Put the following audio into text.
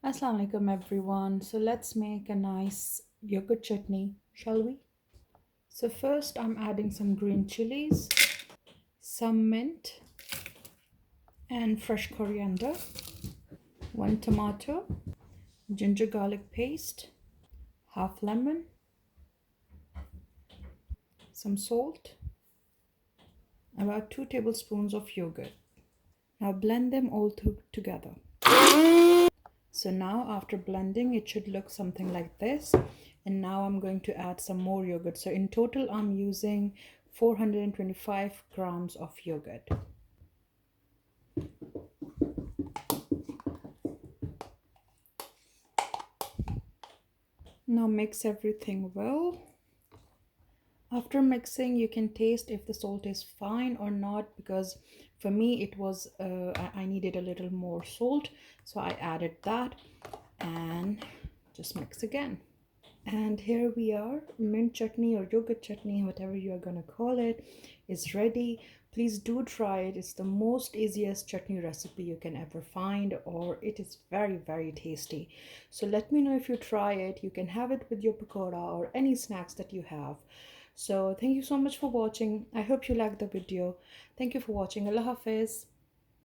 Assalamu alaikum everyone. So let's make a nice yogurt chutney, shall we? So first I'm adding some green chilies, some mint and fresh coriander, one tomato, ginger garlic paste, half lemon, some salt, about 2 tablespoons of yogurt. Now blend them all together. So now after blending, it should look something like this. And now I'm going to add some more yogurt. So in total, I'm using 425 grams of yogurt. Now mix everything well. After mixing, you can taste if the salt is fine or not, because for me it was I needed a little more salt, so I added that and just mix again. And here we are, mint chutney or yogurt chutney, whatever you are gonna call it, is ready. Please do try it. It's the most easiest chutney recipe you can ever find, or it is very tasty. So let me know if you try it. You can have it with your pakoda or any snacks that you have. So thank you so much for watching. I hope you liked the video. Thank you for watching. Allah Hafiz.